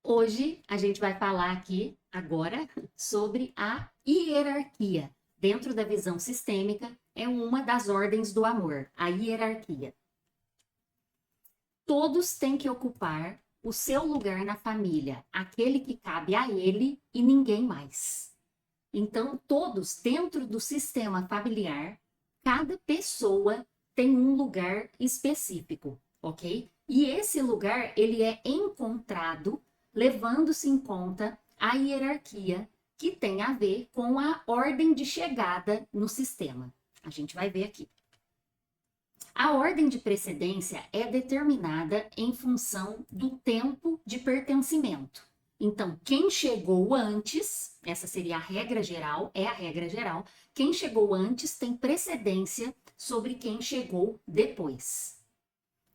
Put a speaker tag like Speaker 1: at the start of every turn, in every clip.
Speaker 1: Hoje a gente vai falar aqui agora sobre a hierarquia. Dentro da visão sistêmica, é uma das ordens do amor, a hierarquia. Todos têm que ocupar o seu lugar na família, aquele que cabe a ele e ninguém mais. Então, todos dentro do sistema familiar, cada pessoa tem um lugar específico, ok? E esse lugar, ele é encontrado levando-se em conta a hierarquia que tem a ver com a ordem de chegada no sistema. A gente vai ver aqui. A ordem de precedência é determinada em função do tempo de pertencimento. Então, quem chegou antes, essa seria a regra geral, é a regra geral, quem chegou antes tem precedência sobre quem chegou depois.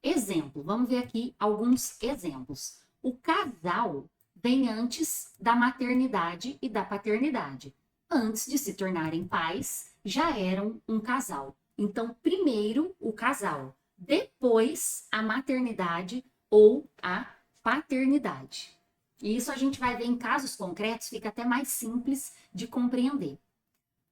Speaker 1: Exemplo, vamos ver aqui alguns exemplos. O casal vem antes da maternidade e da paternidade. Antes de se tornarem pais, já eram um casal. Então, primeiro o casal, depois a maternidade ou a paternidade. E isso a gente vai ver em casos concretos, fica até mais simples de compreender.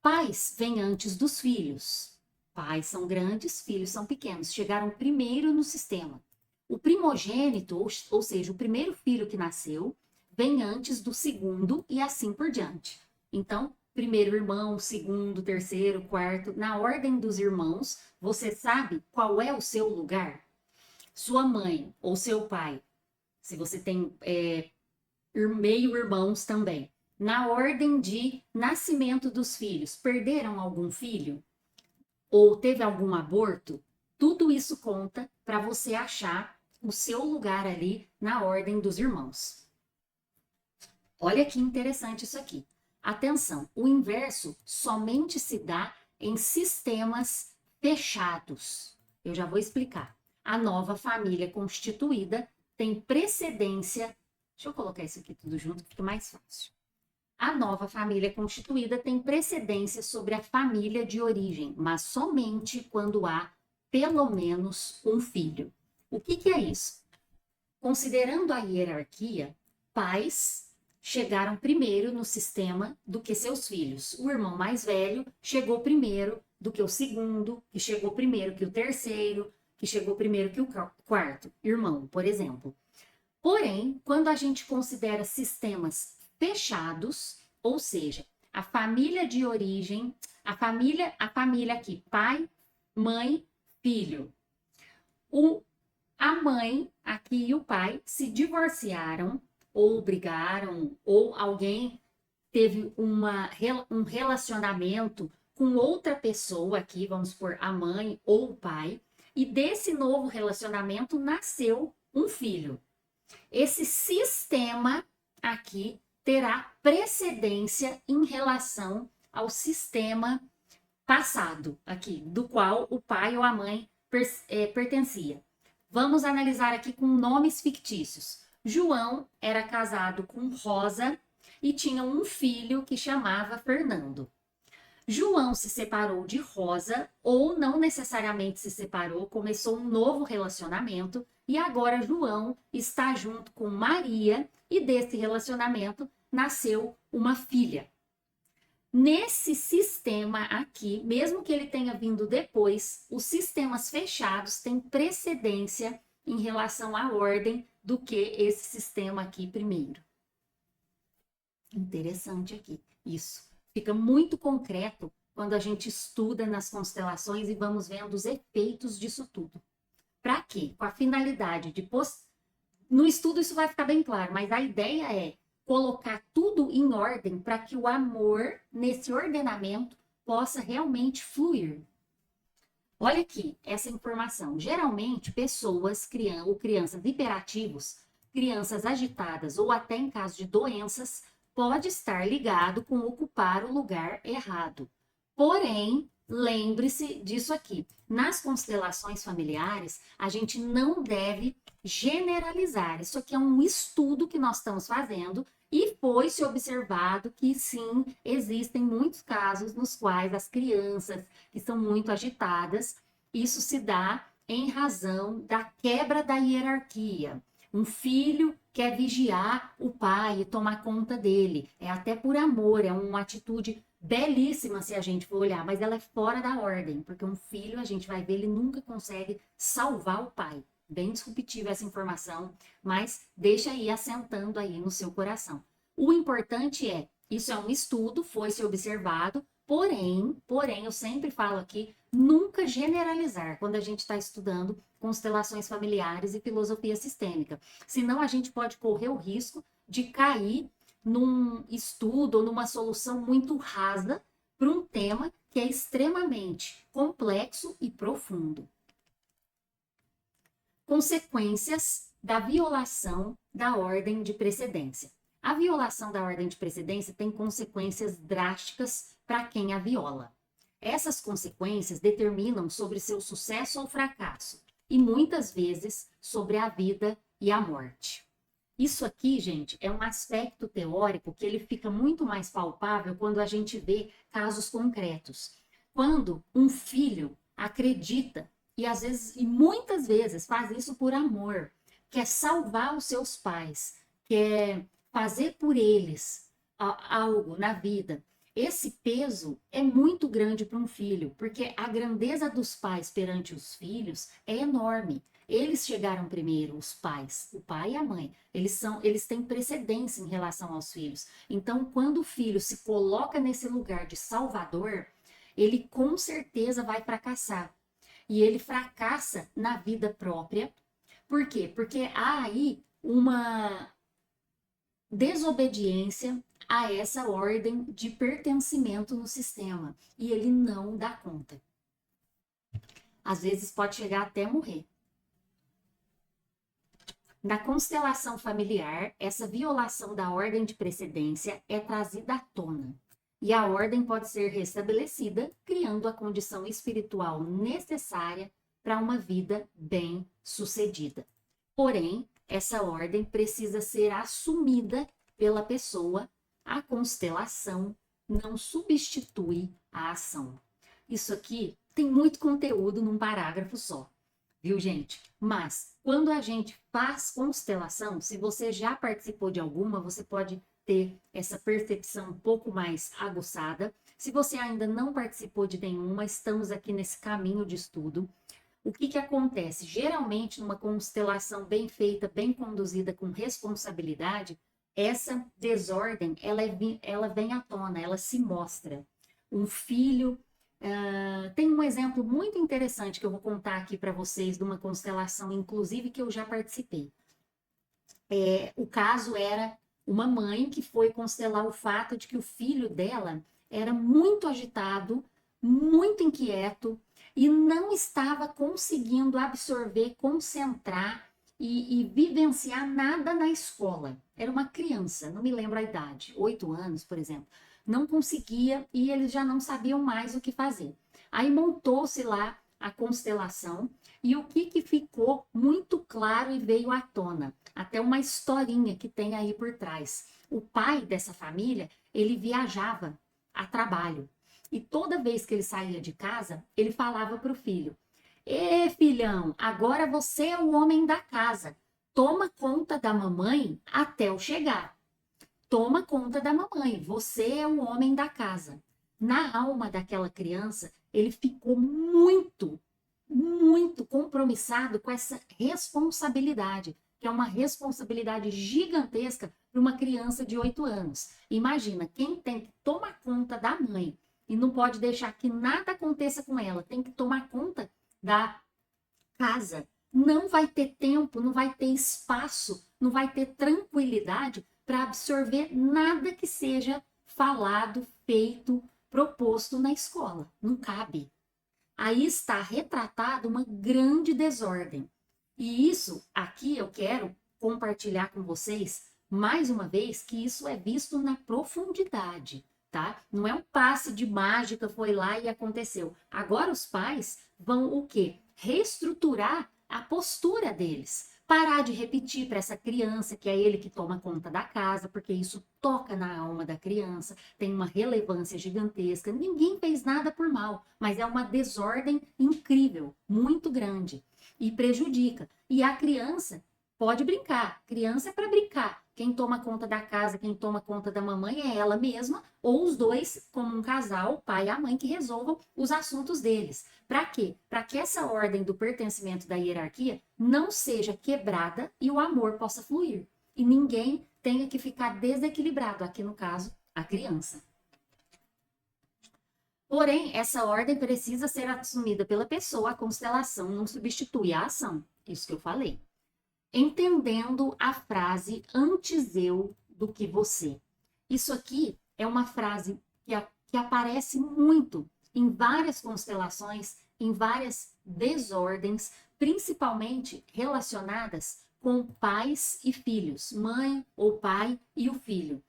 Speaker 1: Pais vêm antes dos filhos. Pais são grandes, filhos são pequenos. Chegaram primeiro no sistema. O primogênito, ou seja, o primeiro filho que nasceu, vem antes do segundo e assim por diante. Então, primeiro irmão, segundo, terceiro, quarto, na ordem dos irmãos, você sabe qual é o seu lugar? Sua mãe ou seu pai, se você tem meio-irmãos também, na ordem de nascimento dos filhos, perderam algum filho? Ou teve algum aborto? Tudo isso conta para você achar o seu lugar ali na ordem dos irmãos. Olha que interessante isso aqui. Atenção, o inverso somente se dá em sistemas fechados. Eu já vou explicar. A nova família constituída tem precedência. Deixa eu colocar isso aqui tudo junto que fica mais fácil. A nova família constituída tem precedência sobre a família de origem, mas somente quando há pelo menos um filho. O que é isso? Considerando a hierarquia, pais chegaram primeiro no sistema do que seus filhos. O irmão mais velho chegou primeiro do que o segundo, que chegou primeiro que o terceiro, que chegou primeiro que o quarto irmão, por exemplo. Porém, quando a gente considera sistemas fechados, ou seja, a família de origem, a família aqui, pai, mãe, filho. A mãe aqui e o pai se divorciaram, ou brigaram, ou alguém teve um relacionamento com outra pessoa aqui, vamos supor, a mãe ou o pai, e desse novo relacionamento nasceu um filho. Esse sistema aqui terá precedência em relação ao sistema passado aqui, do qual o pai ou a mãe pertencia. Vamos analisar aqui com nomes fictícios. João era casado com Rosa e tinha um filho que chamava Fernando. João se separou de Rosa, ou não necessariamente se separou, começou um novo relacionamento e agora João está junto com Maria e desse relacionamento nasceu uma filha. Nesse sistema aqui, mesmo que ele tenha vindo depois, os sistemas fechados têm precedência em relação à ordem do que esse sistema aqui primeiro. Interessante aqui, isso. Fica muito concreto quando a gente estuda nas constelações e vamos vendo os efeitos disso tudo. Para quê? Com a finalidade de... No estudo isso vai ficar bem claro, mas a ideia é colocar tudo em ordem para que o amor, nesse ordenamento, possa realmente fluir. Olha aqui essa informação. Geralmente, pessoas ou crianças hiperativos, crianças agitadas ou até em caso de doenças, pode estar ligado com ocupar o lugar errado. Porém, lembre-se disso aqui. Nas constelações familiares, a gente não deve generalizar. Isso aqui é um estudo que nós estamos fazendo e foi-se observado que sim, existem muitos casos nos quais as crianças que são muito agitadas, isso se dá em razão da quebra da hierarquia. Um filho quer vigiar o pai e tomar conta dele. É até por amor, é uma atitude belíssima se a gente for olhar, mas ela é fora da ordem, porque um filho, a gente vai ver, ele nunca consegue salvar o pai. Bem disruptiva essa informação, mas deixa aí assentando aí no seu coração. O importante é, isso é um estudo, foi se observado, porém, eu sempre falo aqui, nunca generalizar quando a gente está estudando constelações familiares e filosofia sistêmica. Senão a gente pode correr o risco de cair num estudo ou numa solução muito rasa para um tema que é extremamente complexo e profundo. Consequências da violação da ordem de precedência. A violação da ordem de precedência tem consequências drásticas para quem a viola. Essas consequências determinam sobre seu sucesso ou fracasso e muitas vezes sobre a vida e a morte. Isso aqui, gente, é um aspecto teórico que ele fica muito mais palpável quando a gente vê casos concretos. Quando um filho acredita e às vezes e muitas vezes faz isso por amor, quer salvar os seus pais, quer fazer por eles algo na vida. Esse peso é muito grande para um filho, porque a grandeza dos pais perante os filhos é enorme. Eles chegaram primeiro, os pais, o pai e a mãe. Eles têm precedência em relação aos filhos. Então, quando o filho se coloca nesse lugar de salvador, ele com certeza vai fracassar. E ele fracassa na vida própria. Por quê? Porque há aí uma desobediência a essa ordem de pertencimento no sistema. E ele não dá conta. Às vezes pode chegar até morrer. Na constelação familiar, essa violação da ordem de precedência é trazida à tona. E a ordem pode ser restabelecida, criando a condição espiritual necessária para uma vida bem-sucedida. Porém, essa ordem precisa ser assumida pela pessoa. A constelação não substitui a ação. Isso aqui tem muito conteúdo num parágrafo só, viu, gente? Mas quando a gente faz constelação, se você já participou de alguma, você pode ter essa percepção um pouco mais aguçada. Se você ainda não participou de nenhuma, estamos aqui nesse caminho de estudo. O que acontece? Geralmente, numa constelação bem feita, bem conduzida, com responsabilidade, essa desordem, ela vem à tona, ela se mostra. Um filho... tem um exemplo muito interessante que eu vou contar aqui para vocês de uma constelação, inclusive, que eu já participei. O caso era uma mãe que foi constelar o fato de que o filho dela era muito agitado, muito inquieto e não estava conseguindo absorver, concentrar e vivenciar nada na escola. Era uma criança, não me lembro a idade, 8 anos, por exemplo. Não conseguia e eles já não sabiam mais o que fazer. Aí montou-se lá a constelação e o que ficou muito claro e veio à tona? Até uma historinha que tem aí por trás. O pai dessa família, ele viajava a trabalho. E toda vez que ele saía de casa, ele falava para o filho: "Ê, filhão, agora você é o homem da casa. Toma conta da mamãe até eu chegar. Toma conta da mamãe, você é o homem da casa." Na alma daquela criança, ele ficou muito, muito compromissado com essa responsabilidade, que é uma responsabilidade gigantesca para uma criança de 8 anos. Imagina, quem tem que tomar conta da mãe e não pode deixar que nada aconteça com ela, tem que tomar conta da casa, não vai ter tempo, não vai ter espaço, não vai ter tranquilidade para absorver nada que seja falado, feito, proposto na escola. Não cabe. Aí está retratado uma grande desordem. E isso aqui eu quero compartilhar com vocês, mais uma vez, que isso é visto na profundidade, tá? Não é um passe de mágica, foi lá e aconteceu. Agora os pais vão o quê? Reestruturar a postura deles. Parar de repetir para essa criança que é ele que toma conta da casa, porque isso toca na alma da criança, tem uma relevância gigantesca. Ninguém fez nada por mal, mas é uma desordem incrível, muito grande e prejudica. E a criança pode brincar. Criança é para brincar. Quem toma conta da casa, quem toma conta da mamãe é ela mesma, ou os dois, como um casal, o pai e a mãe, que resolvam os assuntos deles. Para quê? Para que essa ordem do pertencimento da hierarquia não seja quebrada e o amor possa fluir. E ninguém tenha que ficar desequilibrado, aqui no caso, a criança. Porém, essa ordem precisa ser assumida pela pessoa, a constelação não substitui a ação. Isso que eu falei. Entendendo a frase antes eu do que você. Isso aqui é uma frase que aparece muito em várias constelações, em várias desordens, principalmente relacionadas com pais e filhos, mãe ou pai e o filho.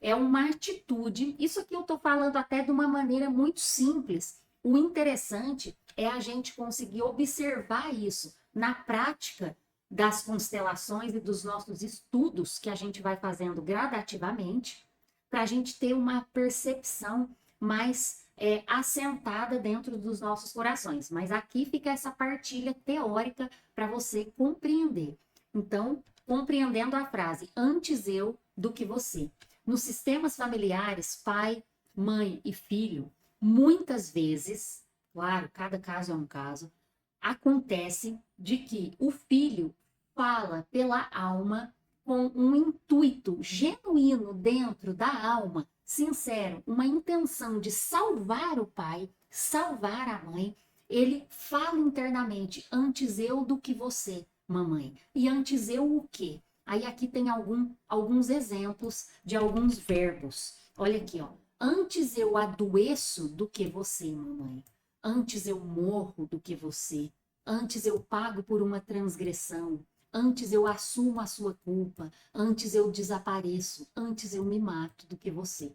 Speaker 1: É uma atitude, isso aqui eu estou falando até de uma maneira muito simples. O interessante é a gente conseguir observar isso na prática das constelações e dos nossos estudos que a gente vai fazendo gradativamente, para a gente ter uma percepção mais assentada dentro dos nossos corações. Mas aqui fica essa partilha teórica para você compreender. Então, compreendendo a frase antes eu do que você. Nos sistemas familiares, pai, mãe e filho, muitas vezes, claro, cada caso é um caso, acontece de que o filho fala pela alma com um intuito genuíno dentro da alma, sincero, uma intenção de salvar o pai, salvar a mãe. Ele fala internamente, antes eu do que você, mamãe. E antes eu o quê? Aí aqui tem alguns exemplos de alguns verbos. Olha aqui, ó. Antes eu adoeço do que você, mamãe. Antes eu morro do que você. Antes eu pago por uma transgressão. Antes eu assumo a sua culpa. Antes eu desapareço. Antes eu me mato do que você.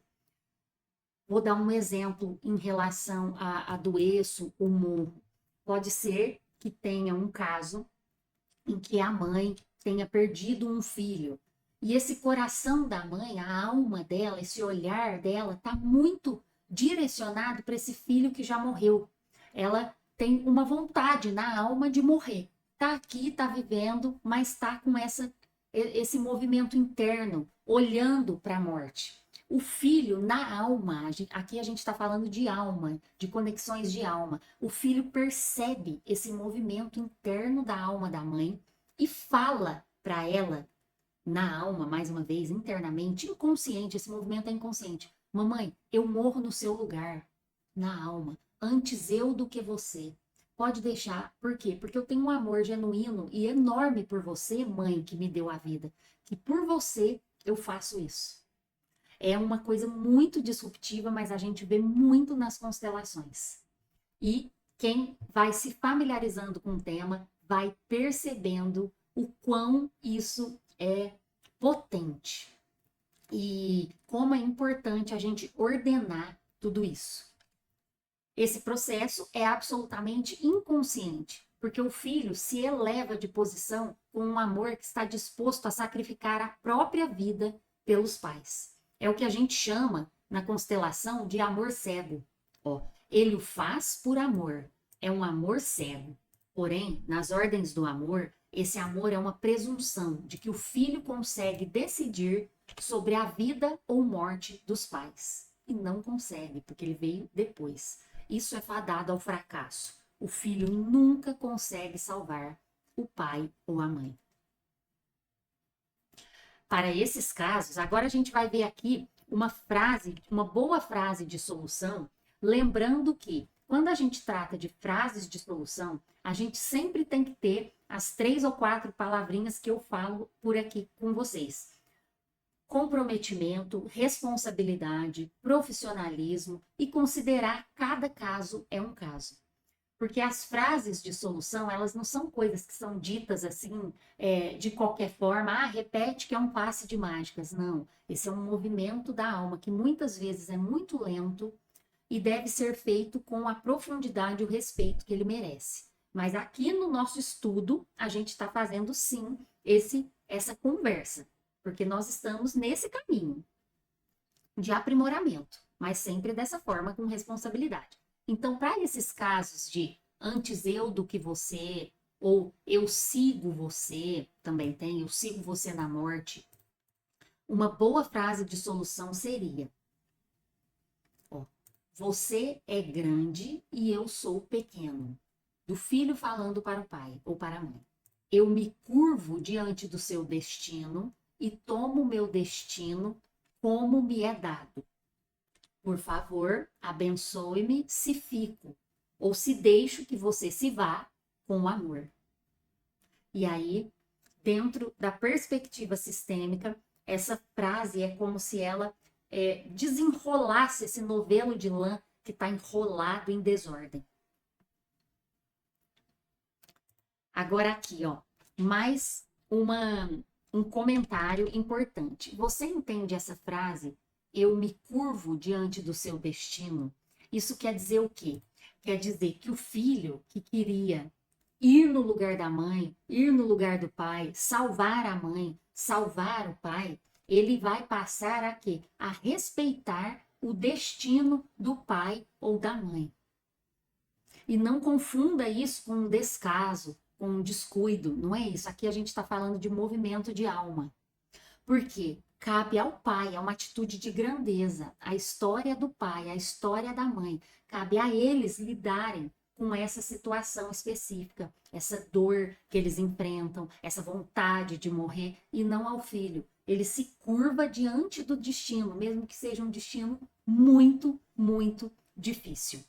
Speaker 1: Vou dar um exemplo em relação a adoeço ou morro. Pode ser que tenha um caso em que a mãe tenha perdido um filho. E esse coração da mãe, a alma dela, esse olhar dela, está muito direcionado para esse filho que já morreu. Ela tem uma vontade na alma de morrer. Está aqui, está vivendo, mas está com esse movimento interno, olhando para a morte. O filho na alma, aqui a gente está falando de alma, de conexões de alma. O filho percebe esse movimento interno da alma da mãe e fala para ela, na alma, mais uma vez, internamente, inconsciente, esse movimento é inconsciente. Mamãe, eu morro no seu lugar, na alma, antes eu do que você. Pode deixar, por quê? Porque eu tenho um amor genuíno e enorme por você, mãe, que me deu a vida, que por você eu faço isso. É uma coisa muito disruptiva, mas a gente vê muito nas constelações. E quem vai se familiarizando com o tema vai percebendo o quão isso é potente e como é importante a gente ordenar tudo isso. Esse processo é absolutamente inconsciente, porque o filho se eleva de posição com um amor que está disposto a sacrificar a própria vida pelos pais. É o que a gente chama na constelação de amor cego. Ó, ele o faz por amor, é um amor cego. Porém, nas ordens do amor, esse amor é uma presunção de que o filho consegue decidir sobre a vida ou morte dos pais. E não consegue, porque ele veio depois. Isso é fadado ao fracasso. O filho nunca consegue salvar o pai ou a mãe. Para esses casos, agora a gente vai ver aqui uma frase, uma boa frase de solução, lembrando que quando a gente trata de frases de solução, a gente sempre tem que ter as 3 ou 4 palavrinhas que eu falo por aqui com vocês. Comprometimento, responsabilidade, profissionalismo e considerar cada caso é um caso. Porque as frases de solução, elas não são coisas que são ditas assim, de qualquer forma, repete que é um passe de mágicas. Não, esse é um movimento da alma que muitas vezes é muito lento e deve ser feito com a profundidade e o respeito que ele merece. Mas aqui no nosso estudo, a gente está fazendo sim essa conversa, porque nós estamos nesse caminho de aprimoramento, mas sempre dessa forma, com responsabilidade. Então, para esses casos de antes eu do que você, ou eu sigo você, também tem, eu sigo você na morte. Uma boa frase de solução seria: ó, você é grande e eu sou pequeno. Do filho falando para o pai ou para a mãe. Eu me curvo diante do seu destino e tomo meu destino como me é dado. Por favor, abençoe-me se fico ou se deixo que você se vá com amor. E aí, dentro da perspectiva sistêmica, essa frase é como se ela desenrolasse esse novelo de lã que está enrolado em desordem. Agora aqui, ó, mais um comentário importante. Você entende essa frase? Eu me curvo diante do seu destino. Isso quer dizer o quê? Quer dizer que o filho que queria ir no lugar da mãe, ir no lugar do pai, salvar a mãe, salvar o pai, ele vai passar a quê? A respeitar o destino do pai ou da mãe. E não confunda isso com um descaso, com um descuido, não é isso. Aqui a gente está falando de movimento de alma. Por quê? Cabe ao pai, é uma atitude de grandeza. A história do pai, a história da mãe, cabe a eles lidarem com essa situação específica, essa dor que eles enfrentam, essa vontade de morrer, e não ao filho. Ele se curva diante do destino, mesmo que seja um destino muito, muito difícil.